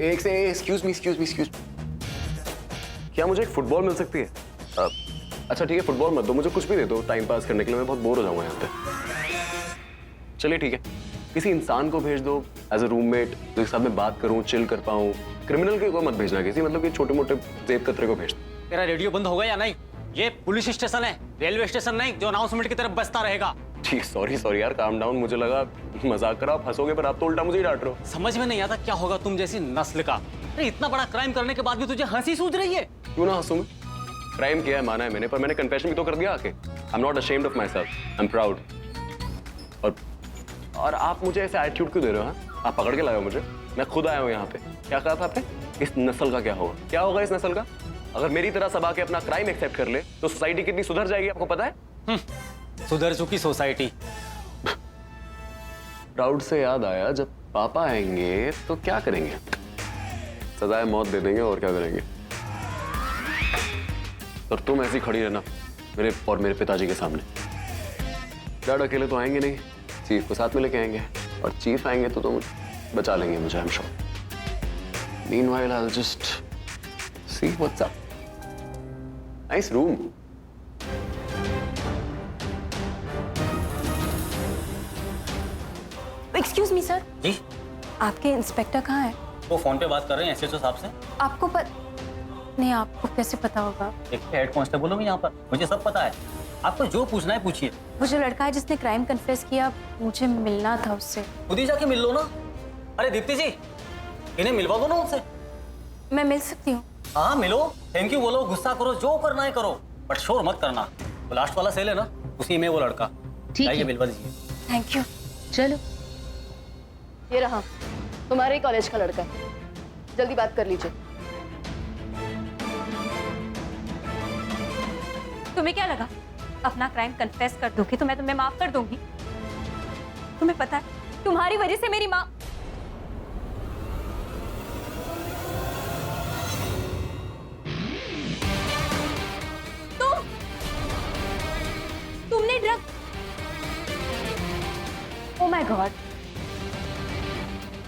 एक say excuse क्या मुझे एक फुटबॉल मिल सकती है? अच्छा ठीक है, फुटबॉल मत दो, मुझे कुछ भी दे दो टाइम पास करने के लिए, मैं बहुत बोर हो जाऊंगा यहाँ पे। चलिए ठीक है, किसी इंसान को भेज दो एज अ रूममेट, जिसके साथ मैं बात करूँ, चिल कर पाऊँ। क्रिमिनल के को मत भेजना, किसी मतलब कि छोटे मोटे जेब कतरे को भेज दो। तेरा रेडियो बंद होगा या नहीं? ये पुलिस स्टेशन है, रेलवे स्टेशन नहीं जो अनाउंसमेंट की तरफ बजता रहेगा। ठीक, सॉरी यार, काम डाउन। मुझे लगा मजाक करो, आप हंसोगे, पर आप तो उल्टा मुझे ही डांट रहे हो। समझ में नहीं आता क्या होगा तुम जैसी नस्ल का। अरे इतना बड़ा क्राइम करने के बाद भी तुझे हंसी सूझ रही है? क्यों ना हंसूं मैं? क्राइम किया है, माना है मैंने, पर मैंने कन्फेशन भी तो कर दिया आके। I am not ashamed of my self, I am proud. और आप मुझे ऐसे एटीट्यूड क्यों दे रहे हो? हाँ, आप पकड़ के लाए हो मुझे, मैं खुद आया हूँ यहाँ पे। क्या कहा था आपने? इस नस्ल का क्या होगा? क्या होगा इस नस्ल का? अगर मेरी तरह सब आके अपना क्राइम एक्सेप्ट कर ले तो सोसाइटी कितनी सुधर जाएगी, आपको पता है? सुधर चुकी सोसाइटी। प्राउड से याद आया, जब पापा आएंगे तो क्या करेंगे? सजाए मौत दे देंगे, और क्या करेंगे? और तुम ऐसी खड़ी रहना मेरे और मेरे पिताजी के सामने। डैड अकेले तो आएंगे नहीं, चीफ को साथ में लेके आएंगे, और चीफ आएंगे तो तुम बचा लेंगे मुझे, I am sure. Meanwhile I will just see what's up. Nice room. Excuse me sir, जी? आपके इंस्पेक्टर कहाँ है? वो फोन पे बात कर रहे हैं एसएचओ साहब से। आपको नहीं, आपको कैसे पता होगा? एक हेड कांस्टेबल हूँ यहाँ पर, मुझे सब पता है। आपको जो पूछना है पूछिए। वो जो लड़का है जिसने क्राइम कन्फेस किया, मुझे मिलना था उससे। खुद ही जाके मिल लो ना। अरे दीप्ति जी, इन्हें मिलवा दो ना उनसे। मैं मिल सकती हूँ? हाँ मिलो, थैंक यू बोलो, गुस्सा करो, जो करना है करो, बट शोर मत करना। वो लास्ट वाला सेल है ना, उसी में वो लड़का। ठीक है, मिलवा दीजिए। Thank you. चलो। ये रहा, तुम्हारे ही कॉलेज का लड़का है, जल्दी बात कर लीजिए। तुम्हें क्या लगा अपना क्राइम कन्फेस कर दोगी तो मैं तुम्हें माफ कर दूंगी? तुम्हें पता है तुम्हारी वजह से मेरी माँ। तुमने drug. Oh my God,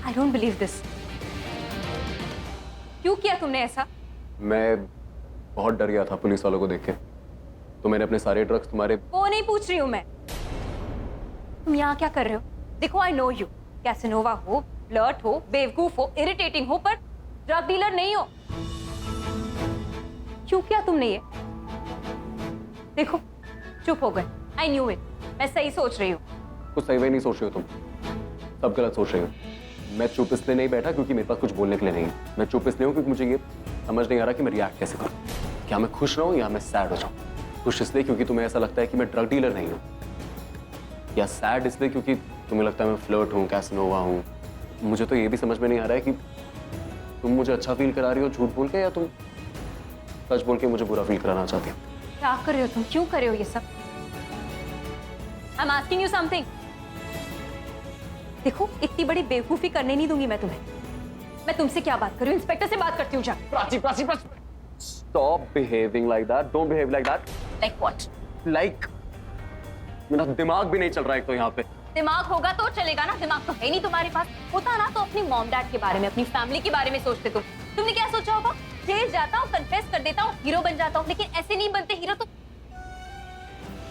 I don't believe this. क्यों किया तुमने ऐसा? मैं बहुत डर गया था पुलिस वालों को देख के, तो मैंने अपने सारे ड्रग्स तुम्हारे। वो नहीं पूछ रही हूं मैं, तुम यहाँ क्या कर रहे हो? देखो आई नो यू, कैसेनोवा हो, फ्लर्ट हो, बेवकूफ हो, इरिटेटिंग हो, पर ड्रग डीलर नहीं हो। क्यों किया तुमने ये? देखो चुप हो गए। आई न्यू इट, मैं सही सोच रही हूँ। कुछ सही वही नहीं सोच रहे हो तुम, सब गलत सोच रहे हो। मैं चुप इसलिए नहीं बैठा क्योंकि मेरे पास कुछ बोलने के लिए नहीं है। मैं चुप इसलिए हूँ क्योंकि मुझे ये समझ नहीं आ रहा कि मैं रिएक्ट कैसे करूँ। क्या मैं खुश रहूँ या मैं सैड हो जाऊँ? खुश इसलिए क्योंकि तुम्हें ऐसा लगता है कि मैं ड्रग डीलर नहीं हूँ, या सैड इसलिए क्योंकि तुम्हें लगता है मैं फ्लर्ट हूँ, कैसेनोवा हूँ। मुझे तो ये भी समझ में नहीं आ रहा है कि तुम मुझे अच्छा फील करा रही हो झूठ बोल के, या तुम सच बोल के मुझे बुरा फील कराना चाहती हो। क्या कर रहे हो तुम? क्यों कर रहे हो ये सब? I am asking you something. देखो इतनी बड़ी बेवकूफी करने नहीं दूंगी मैं तुम्हें। मैं तुमसे क्या बात करूं? इंस्पेक्टर से बात करती हूँ। जा। Prachi Prachi Prachi, stop behaving like that, don't behave like that. Like what? Like मेरा दिमाग भी नहीं चल रहा है तो यहाँ पे। दिमाग होगा तो चलेगा ना, दिमाग तो है नहीं तुम्हारे पास। होता ना तो अपनी मॉम डैड के बारे में, अपनी फैमिली के बारे में सोचते तुम। तुमने क्या सोचा होगा? जेल जाता हूँ, कन्फेस कर देता हूँ, हीरो बन जाता हूँ। लेकिन ऐसे नहीं बनते हीरो। तो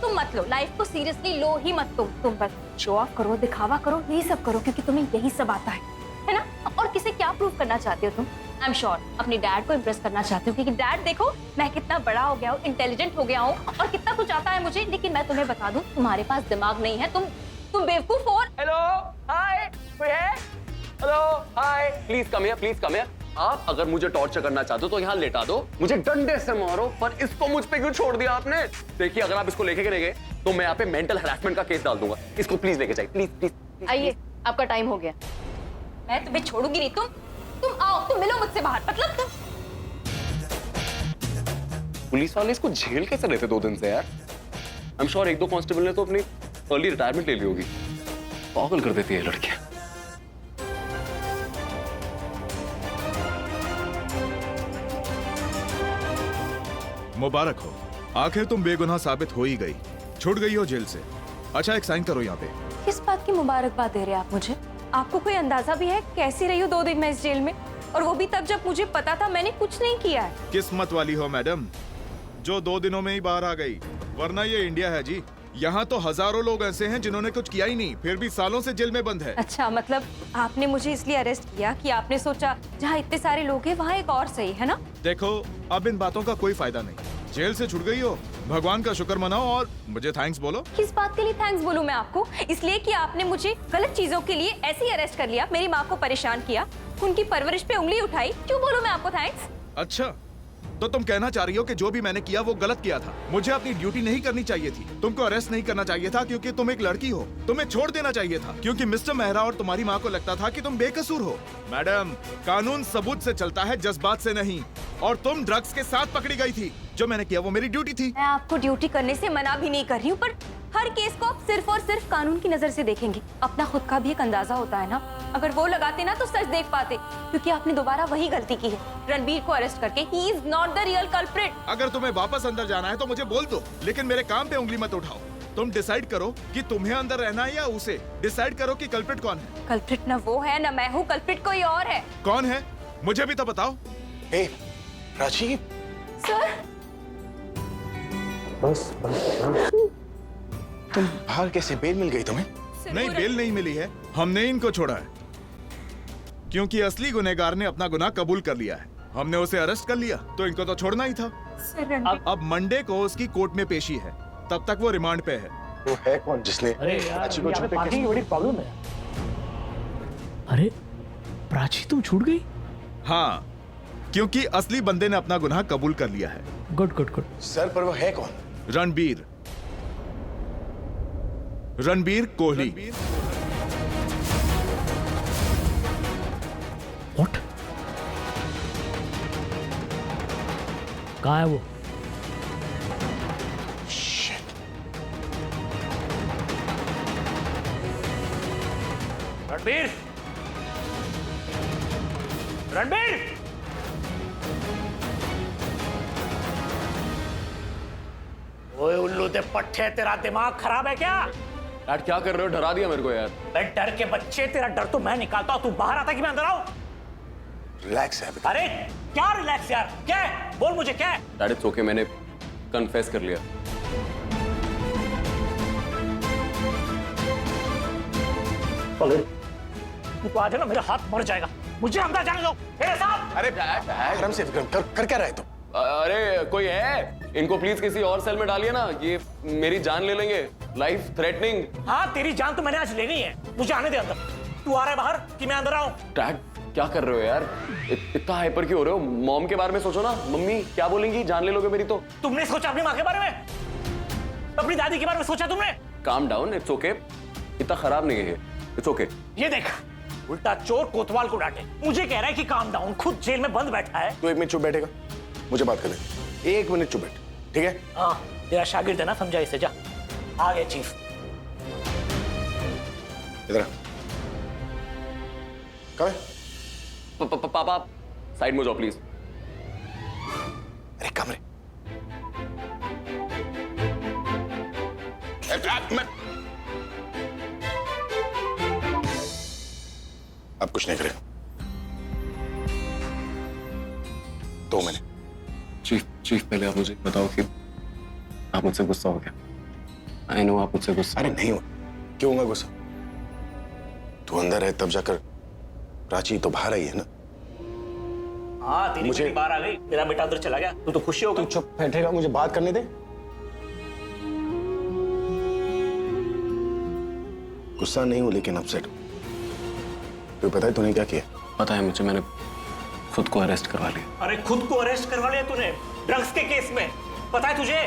तुम मत लो लाइफ को सीरियसली, लो ही मत तुम बस शो ऑफ करो, दिखावा करो, यही सब करो क्योंकि तुम्हें यही सब आता है ना? और किसे क्या प्रूव करना चाहते हो तुम? आई एम श्योर अपने डैड को इम्प्रेस करना चाहते हो, क्योंकि डैड देखो मैं कितना बड़ा हो गया हूँ, इंटेलिजेंट हो गया हूँ, और कितना कुछ आता है मुझे। लेकिन मैं तुम्हें बता दूं, तुम्हारे पास दिमाग नहीं है, तुम बेवकूफ हो। हेलो हाय, कोई है? Hello hi, please come here, please come here. आप अगर मुझे टॉर्चर करना चाहते हो तो यहाँ लेटा दो, मुझे डंडे से मारो, पर इसको मुझ पे क्यों छोड़ दिया आपने? देखिए अगर आप इसको लेके गए तो मैं यहाँ पे मेंटल हैरेसमेंट का केस डाल दूंगा। इसको प्लीज लेके जाइए, प्लीज प्लीज। आइए, आपका टाइम हो गया। मैं तुम्हें छोड़ूंगी नहीं। तुम आओ, तुम मिलो मुझसे बाहर। मतलब तुम पुलिस वाले इसको झेल कैसे रहते 2 दिन से यार? आई एम श्योर 1-2 कांस्टेबल ने तो अपनी अर्ली रिटायरमेंट ले ली होगी। पागल कर देती है लड़कियां। मुबारक हो, आखिर तुम बेगुनाह साबित हो ही गई, छूट गई हो जेल से। अच्छा एक साइन करो यहाँ पे। किस बात की मुबारकबाद दे रहे हैं आप मुझे? आपको कोई अंदाजा भी है कैसी रही हूँ 2 दिन मैं इस जेल में? और वो भी तब जब मुझे पता था मैंने कुछ नहीं किया है। किस्मत वाली हो मैडम, जो 2 दिनों में ही बाहर आ गई, वरना ये इंडिया है जी। यहाँ तो हजारों लोग ऐसे हैं जिन्होंने कुछ किया ही नहीं, फिर भी सालों से जेल में बंद है। अच्छा, मतलब आपने मुझे इसलिए अरेस्ट किया कि आपने सोचा जहाँ इतने सारे लोग हैं वहाँ एक और सही है ना? देखो, अब इन बातों का कोई फायदा नहीं। जेल से छूट गई हो, भगवान का शुक्र मनाओ और मुझे थैंक्स बोलो। किस बात के लिए थैंक्स बोलूं मैं आपको? इसलिए कि आपने मुझे गलत चीजों के लिए ऐसे ही अरेस्ट कर लिया, मेरी माँ को परेशान किया, उनकी परवरिश पे उंगली उठाई। क्यों बोलूं मैं आपको थैंक्स? अच्छा, तो तुम कहना चाह रही हो कि जो भी मैंने किया वो गलत किया था। मुझे अपनी ड्यूटी नहीं करनी चाहिए थी, तुमको अरेस्ट नहीं करना चाहिए था क्योंकि तुम एक लड़की हो। तुम्हें छोड़ देना चाहिए था क्योंकि मिस्टर मेहरा और तुम्हारी माँ को लगता था कि तुम बेकसूर हो। मैडम, कानून सबूत से चलता है, जज्बात से नहीं। और तुम ड्रग्स के साथ पकड़ी गई थी। जो मैंने किया वो मेरी ड्यूटी थी। मैं आपको ड्यूटी करने से मना भी नहीं कर रही हूँ, पर हर केस को आप सिर्फ और सिर्फ कानून की नजर से देखेंगे। अपना खुद का भी एक अंदाजा होता है ना। अगर वो लगाते ना तो सच देख पाते, क्योंकि आपने दोबारा वही गलती की है, रणबीर को अरेस्ट करके। He is not the real culprit. अगर तुम्हें वापस अंदर जाना है तो मुझे बोल दो, लेकिन मेरे काम पे उंगली मत उठाओ। तुम डिसाइड करो कि तुम्हें अंदर रहना है या उसे। डिसाइड करो कि कल्प्रिट कौन है। कल्प्रिट ना वो है ना मैं हूँ, कल्प्रिट कोई और है। कौन है मुझे भी तो बताओ। ए, प्राची, सर, तुम बाहर कैसे? बेल मिल गई तुम्हें? नहीं, बेल नहीं मिली है, हमने इनको छोड़ा है क्योंकि असली गुनहगार ने अपना गुनाह कबूल कर लिया है। हमने उसे अरेस्ट कर लिया तो इनको तो छोड़ना ही था। अब मंडे को उसकी कोर्ट में पेशी है, तब तक वो रिमांड पे है। वो है कौन जिसने प्राची को छूटे? पार्किंग की बड़ी प्रॉब्लम है। अरे प्राची तुम छूट गई? हाँ, क्योंकि असली बंदे ने अपना गुनाह कबूल कर लिया है। Good good good. सर, पर वो है कौन? रणबीर, रणबीर कोहली। व्हाट? कहाँ है वो? Shit. रणबीर, रणबीर! ओए उल्लू दे पट्टे, तेरा दिमाग खराब है क्या? डैड क्या कर रहे हो? डरा दिया मेरे को यार। बे डर के बच्चे, तेरा डर तो मैं निकालता हूँ, तू बाहर आता कि मैं अंदर आऊँ? रिलैक्स है बेटा। अरे क्या रिलैक्स यार, क्या है? बोल मुझे क्या है? डैड इट्स ओके, मैंने कन्फेस कर लिया। तू आ जाना, मेरा हाथ मर जाएगा। मुझे अंदर जाने दो। मेरे साथ। अरे विक्रम से विक्रम, कर क्या रहे तुम? अरे कोई है? इनको प्लीज किसी और सेल में डालिए ना, ये मेरी जान ले लेंगे। Life threatening. हाँ, तेरी जान तो मैंने आज लेनी है। मुझे आने दे अंदर। तू आ रहा है बाहर कि मैं अंदर आऊं? डैड क्या कर रहे हो यार? इतना हाइपर क्यों हो रहे हो? मॉम के बारे में सोचो ना। मम्मी क्या बोलेंगी? जान ले लोगे मेरी तो। तुमने सोचा अपनी माँ के बारे में? अपनी दादी के बारे में सोचा तुमने? Calm down, it's okay. इतना खराब नहीं है, इट्स ओके। ये देख, उल्टा चोर कोतवाल को डांटे। मुझे कह रहा है कि काम डाउन, खुद जेल में बंद बैठा है। तू 1 मिनट चुप बैठेगा? मुझे बात करने दे। 1 मिनट चुप बैठ, ठीक है? हाँ, तेरा शागिर्द है ना, समझा इसे। जा, आ गया चीफ। इधर आ। कहाँ है? पापा साइड में जाओ प्लीज। अरे कमरे। अब कुछ नहीं करेगा। 2 मिनट। चीफ पहले आप मुझे बताओ कि आप मुझसे गुस्सा हो गया। आई नो आप मुझसे गुस्सा। अरे नहीं हुआ। क्यों होगा गुस्सा? तू अंदर है तब जाकर प्राची तो बाहर आई है ना। हाँ, तेरी बेटी बाहर आ गई, तेरा बेटा अंदर चला गया। तू तो खुशी होगा। तू चुप बैठेगा? मुझे बात करने दे। गुस्सा नहीं हूं लेकिन अपसेट हूं। तुझे पता है तूने क्या किया? पता है मुझे, मैंने खुद को अरेस्ट करवा लिया। अरे खुद को अरेस्ट करवा लिया तूने ड्रग्स के केस में? पता है तुझे?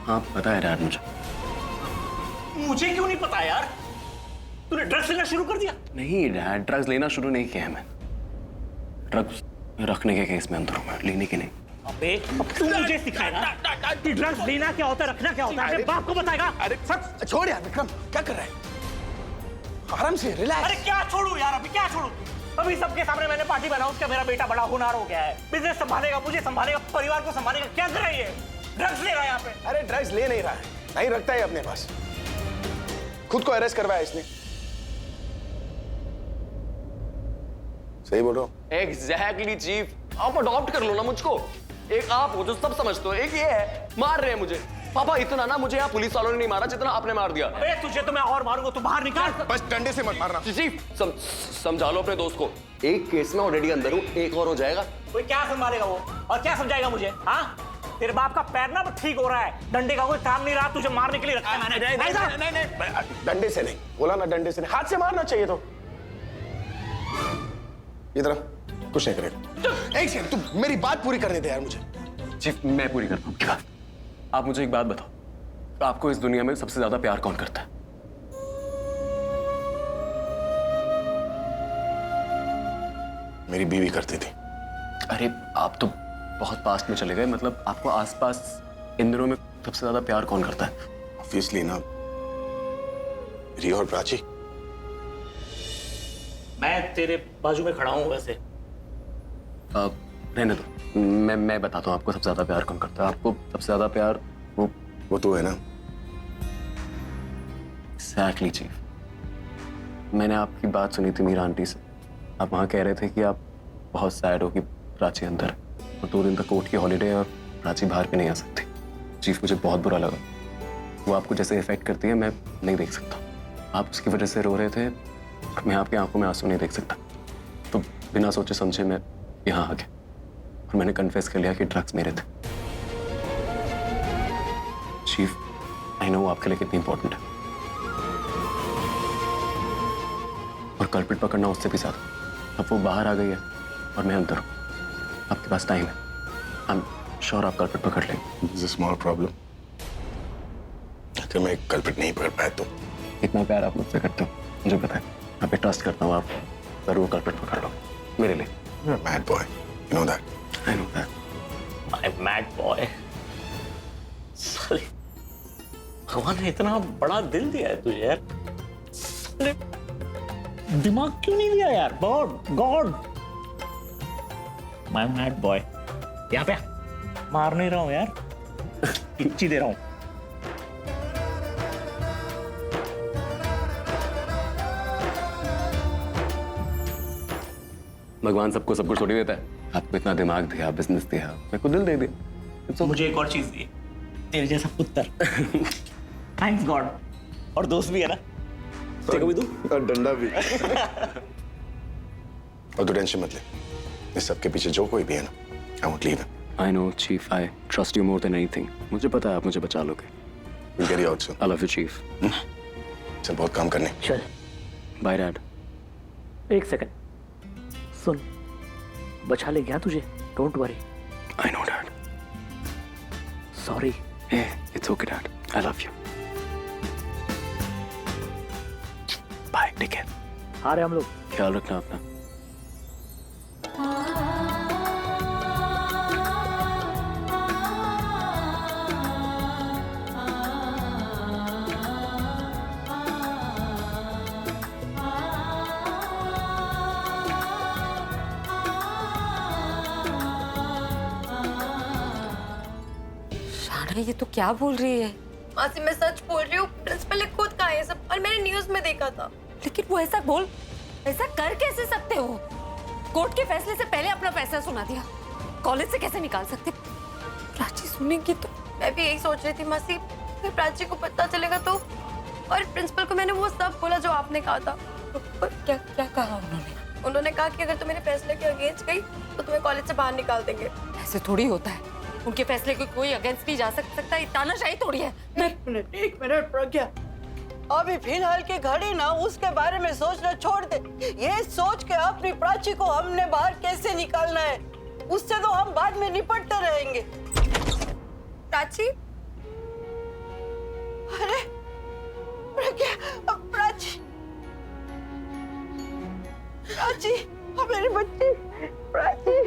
हाँ पता है डैड मुझे। मुझे क्यों नहीं पता यार? तूने ड्रग्स लेना शुरू कर दिया? नहीं डैड, ड्रग्स लेना शुरू नहीं किया है मैंने। ड्रग्स रखने के केस में अंदर हूं मैं, लेने के नहीं। अबे अब तू मुझे सिखाएगा कि ड्रग्स लेना क्या होता है, रखना क्या होता है? अपने बाप को बताएगा? अरे सब छोड़ यार विक्रम, क्या कर रहा है? आराम से, रिलैक्स। अरे क्या छोड़ू यार, अभी क्या छोड़ू? अभी सबके सामने मैंने पार्टी बनाऊं कि मेरा बेटा बड़ा होनहार हो गया है, बिजनेस संभालेगा, मुझे संभालेगा, परिवार को संभालेगा। क्या कर रहा है ये? ड्रग्स ले रहा है यहाँ पे। अरे ड्रग्स ले नहीं रहा है, नहीं रखता है अपने पास। खुद को अरेस्ट करवाया इसने। सही बोल रहा हूँ। एग्जैक्टली चीफ, आप अडॉप्ट कर लो ना मुझको। एक आप हो जो सब समझते हो, एक ये है मार रहे हैं मुझे। पापा इतना ना मुझे यहाँ पुलिस वालों ने नहीं मारा जितना आपने मार दिया। अबे तुझे तो मैं और मारूंगा, तू बाहर निकाल। बस डंडे से मत मारना। चीफ समझा लो अपने दोस्त को, एक केस में ऑलरेडी अंदर हूँ, एक और हो जाएगा। कोई क्या संभालेगा वो, और क्या समझाएगा मुझे? हाँ, तेरे बाप का पैर ना ठीक हो रहा है, डंडे का कोई काम नहीं रहा, तुझे मारने के लिए रखा है मैंने। नहीं, डंडे से नहीं बोला ना, डंडे से नहीं, हाथ से मारना चाहिए तो। इधर कुछ नहीं करेगा। एक सेकंड, तू मेरी बात पूरी करने दे यार मुझे। चीफ मैं पूरी करता हूँ आपकी बात। आप मुझे एक बात बताओ, आपको इस दुनिया में सबसे ज्यादा प्यार कौन करता है? मेरी बीवी करती थी। अरे आप तो बहुत पास्ट में चले गए, मतलब आपको आसपास इन दिनों में सबसे ज्यादा प्यार कौन करता है? ऑब्वियसली ना, रिया और प्राची। मैं तेरे बाजू में खड़ा हूं वैसे। रहने दो, मैं बताता हूँ आपको सबसे ज्यादा प्यार कौन करता है। आपको सबसे ज्यादा प्यार वो तो है ना। एग्जैक्टली चीफ, मैंने आपकी बात सुनी थी मीरा आंटी से। आप वहाँ कह रहे थे कि आप बहुत सैड हो कि प्राची अंदर है और 2 दिन तक कोर्ट की हॉलीडे और प्राची बाहर भी नहीं आ सकती। चीफ मुझे बहुत बुरा लगा, वो आपको जैसे इफेक्ट करती है मैं नहीं देख सकता। आप उसकी वजह से रो रहे थे, मैं आपकी आंखों में आंसू नहीं देख सकता। तो बिना सोचे समझे मैं यहाँ आ गया और मैंने कन्फेस कर लिया कि ड्रग्स मेरे थे। चीफ आई नो वो आपके लिए कितनी इंपॉर्टेंट है, और कल्प्रिट पकड़ना उससे भी ज्यादा। अब वो बाहर आ गई है और मैं अंदर हूँ, आपके पास टाइम है, आई एम श्योर आप कल्प्रिट पकड़ लेंगे। This is a small problem. अगर मैं कल्प्रिट नहीं पकड़ पाया तो? इतना प्यार आप मुझसे करते हो मुझे पता है, मैं पे ट्रस्ट करता हूँ, आप जरूर कल्प्रिट पकड़ लो मेरे लिए। You're a mad boy. You know that. I know that. My mad boy. भगवान ने इतना बड़ा दिल दिया है तुझे यार, दिमाग क्यों नहीं दिया यार? God God, my mad boy. यहाँ पे मार नहीं रहा हूँ यार, किच्ची दे रहा हूँ। भगवान सबको सब कुछ थोड़ी देता है, आपको इतना दिमाग दिया, बिजनेस दिया, मेरे को दिल दे दिया। मुझे एक और चीज दी, तेरे जैसा पुत्र। थैंक्स गॉड, और दोस्त भी है ना, तेरे को भी दूं? और डंडा भी। और तू टेंशन मत ले, इस सब के पीछे जो कोई भी है ना, I won't leave him. I know chief, I trust you more than anything. मुझे पता है आप मुझे बचा लोगे। We'll get you out soon. I love you chief. चल बहुत काम करने। चल बाय डैड। एक सेकंड सुन, बचा ले गया तुझे, don't worry. I know dad. Sorry. It's okay dad, I love you. Bye, take care. आ रहे हम लोग। ख्याल रखना अपना। शाना ये तो क्या बोल रही है? मासी मैं सच बोल रही हूँ, प्रिंसिपल ने खुद कहा ये सब और मैंने न्यूज में देखा था। लेकिन वो ऐसा कर कैसे सकते हो? कोर्ट के फैसले से पहले अपना फैसला सुना दिया, कॉलेज से कैसे निकाल सकते? प्राची सुनेंगी तो। मैं भी यही सोच रही थी मासी, फिर प्राची को पता चलेगा तो। और प्रिंसिपल को मैंने वो सब बोला जो आपने कहा था। पर क्या क्या कहा उन्होंने? उन्होंने कहा कि अगर तुम मेरे फैसले के अगेंस्ट गई तो तुम्हें कॉलेज से बाहर निकाल देंगे। ऐसे थोड़ी होता है, उनके फैसले को कोई अगेंस्ट नहीं जा सकता, तानाशाही थोड़ी है। एक मिनट प्रज्ञा, अभी फिलहाल की घड़ी ना उसके बारे में सोचना छोड़ दे। ये सोच के अपनी प्राची को हमने बाहर कैसे निकालना है, उससे तो हम बाद में निपटते रहेंगे। प्राची, अरे प्रज्ञा, प्राची, प्राची, मेरी बच्ची प्राची।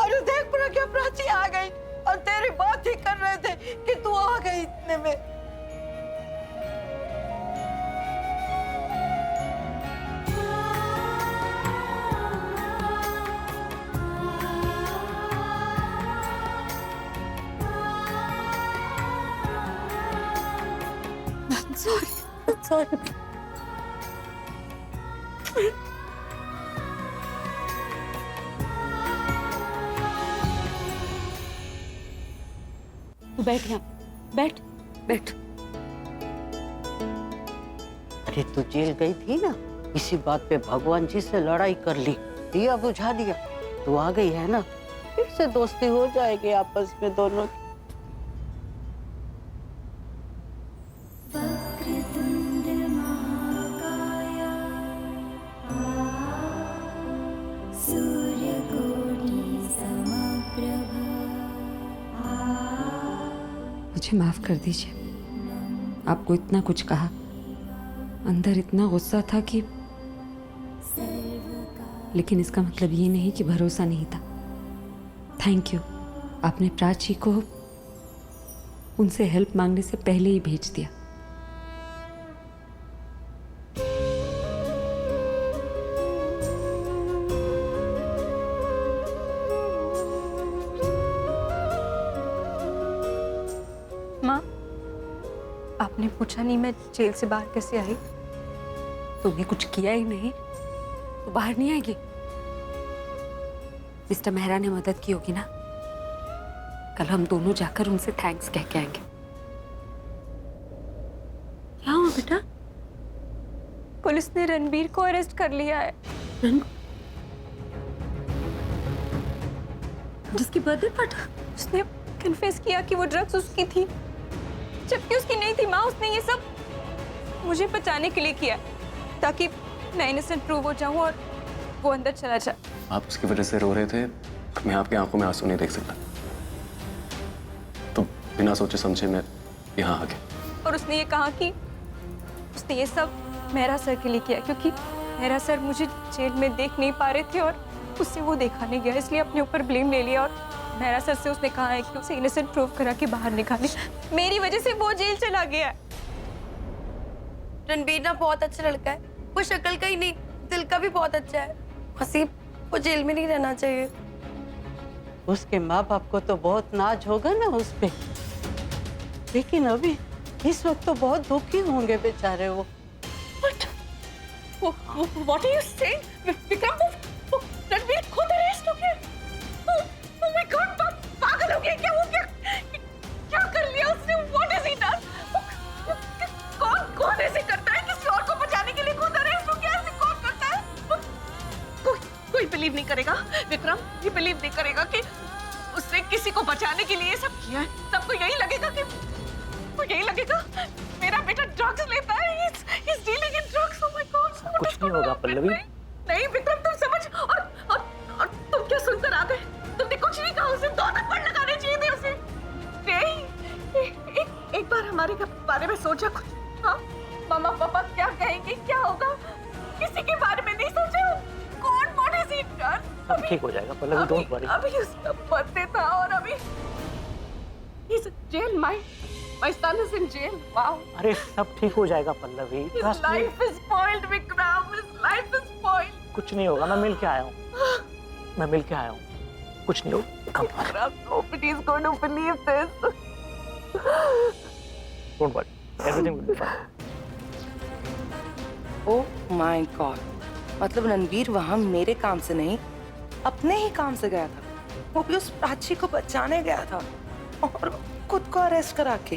अरे देख प्रज्ञा, प्राची आ गई और तेरी बात ही कर रहे थे कि तू आ गई इतने में। सॉरी। तू बैठ यहाँ, बैठ बैठ। अरे तू जेल गई थी ना, इसी बात पे भगवान जी से लड़ाई कर ली, दिया बुझा दिया। तू आ गई है ना, फिर से दोस्ती हो जाएगी आपस में दोनों की। मुझे माफ कर दीजिए, आपको इतना कुछ कहा, अंदर इतना गुस्सा था कि, लेकिन इसका मतलब ये नहीं कि भरोसा नहीं था। थैंक यू, आपने प्राची को उनसे हेल्प मांगने से पहले ही भेज दिया। माँ, आपने पूछा नहीं मैं जेल से बाहर कैसे आई? तुमने कुछ किया ही नहीं तो बाहर नहीं आएगी। मिस्टर मेहरा ने मदद की होगी ना, कल हम दोनों जाकर उनसे थैंक्स कह के आएंगे। क्या हुआ बेटा? पुलिस ने रणबीर को अरेस्ट कर लिया है। जिसकी बर्थडे पार्टी? उसने कन्फेस किया कि वो ड्रग्स उसकी थी, जबकि उसकी नहीं थी। माँ, उसने ये सब मुझे बचाने के लिए किया, ताकि मैं इनोसेंट प्रूव हो जाऊं और वो अंदर चला जाए। आप उसकी वजह से रो रहे थे, मैं आपकी आंखों में आंसू नहीं देख सकता, तो बिना सोचे समझे मैं यहाँ आ गया। और उसने ये कहा कि उसने ये सब मेहरा सर के लिए किया, क्योंकि मेहरा सर मुझे जेल में देख नहीं पा रहे थे और उससे वो देखा नहीं गया, इसलिए अपने ऊपर ब्लेम ले लिया। और मेहरा सर से उसने कहा है कि उसे इनोसेंट प्रूव करा के बाहर निकाले। मेरी वजह से वो जेल चला गया। रणबीर ना बहुत अच्छा लड़का है, वो शक्ल का ही नहीं दिल का भी बहुत अच्छा है। हसीब, वो जेल में नहीं रहना चाहिए। उसके माँ बाप को तो बहुत नाज होगा ना उस पे, लेकिन अभी इस वक्त तो बहुत दुखी होंगे बेचारे वो। What are you saying? Vikram, वो रणबीर खुद अरेस्ट हो गया। Oh my God, पागल हो गया क्या? वो क्या कर लिया उसने? What has he done? कौन ऐसे करता है? किसी और को बचाने के लिए खुद अरेस्ट हो गया? ऐसे कौन करता है? कोई बिलीव नहीं करेगा विक्रम, ये बिलीव नहीं करेगा कि उसने किसी को बचाने के लिए सब किया है। सबको यही लगेगा मेरा बेटा ड्रग्स लेता है। He's dealing in drugs. Oh my God. कुछ नहीं होगा पल्लवी। नहीं विक्रम, तुम समझ, और तुम क्या सुनकर आ गए? तुमने कुछ नहीं कहा उसे, 2 थप्पड़ लगाने चाहिए थे उसे। नहीं, एक बार हमारे बारे में सोचा कुछ? हाँ, मामा पापा क्या कहेंगे, क्या होगा? किसी के बारे में नहीं सोचा? What has he done? सब ठीक हो जाएगा पल्लवी, डोंट वरी। अभी उसका बर्थडे था और अभी he's in jail. My son is in jail. Wow. अरे सब ठीक हो जाएगा Pallavi. His life is spoiled, Vikram. His life is spoiled. कुछ नहीं होगा, मैं मिल के आया हूँ। कुछ नहीं होगा। Vikram, nobody is going to believe this. Don't worry. Everything will be fine. Oh my God, मतलब रणबीर वहां मेरे काम से नहीं, अपने ही काम से गया था। वो भी उस प्राची को बचाने गया था और खुद को अरेस्ट करा के।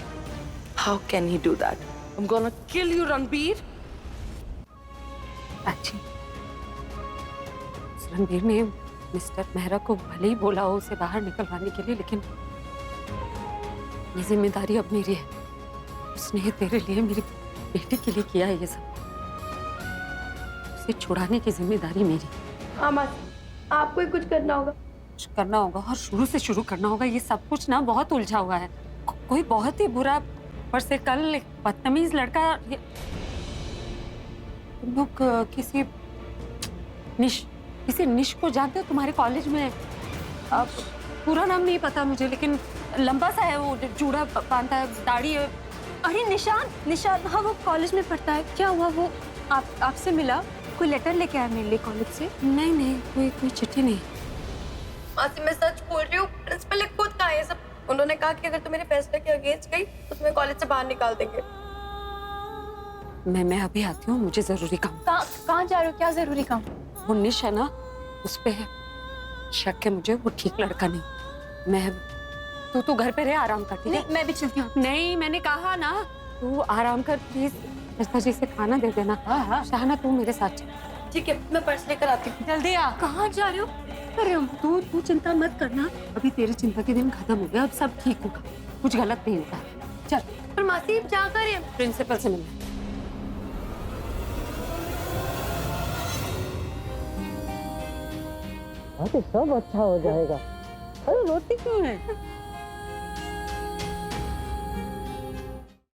How can he do that? I am gonna kill you Ranbir. Prachi, Ranbir ने मिस्टर मेहरा को भले ही बोला हो उसे बाहर निकलवाने के लिए, लेकिन ये जिम्मेदारी अब मेरी है। उसने तेरे लिए, मेरी बेटी के लिए किया है ये सब। उसे छुड़ाने की जिम्मेदारी मेरी। हाँ माँ, आपको ही कुछ करना होगा। कुछ करना होगा और शुरू करना होगा। ये सब कुछ ना बहुत उलझा हुआ है। कोई बहुत ही बुरा, पर से कल एक बदतमीज लड़का, तुम लोग किसी निश को जानते हो? तुम्हारे कॉलेज में, अब पूरा नाम नहीं पता मुझे, लेकिन लंबा सा है, वो जूड़ा बांधता है, दाढ़ी है। अरे निशान, हाँ वो कॉलेज में पढ़ता है। क्या हुआ? वो आपसे मिला? कोई लेटर लेके आया मेरे लिए कॉलेज से? नहीं, कोई चिट्ठी नहीं। मासी, मैं सच बोल रही हूँ। प्रिंसिपल ने खुद कहा ये सब। उन्होंने कहा कि अगर तुम मेरे फैसले के अगेंस्ट गई तो तुम्हें कॉलेज से बाहर निकाल देंगे। मैं अभी आती हूँ, मुझे जरूरी काम। कहाँ जा रहे हो? क्या जरूरी काम? वो निश है ना, उस पे शक है मुझे, वो ठीक लड़का नहीं। मैं तू घर पे रहे, आराम कर, ठीक है? मैं भी चलती हूँ। नहीं, मैंने कहा ना, तू आराम कर प्लीज। मिस्टर जी से खाना दे देना। हाँ। शाहना तू मेरे साथ चल। ठीक है, मैं पर्स लेकर आती हूँ। जल्दी आ। कहाँ जा रहे हो? कर रहे हो तू चिंता मत करना, अभी तेरी चिंता के दिन खत्म हो गया, अब सब ठीक होगा, कुछ गलत नहीं होगा। चल। पर मासी क्या करें? प्रिंसिपल से मिलना। सब अच्छा हो जाएगा। अरे रोती क्यों है?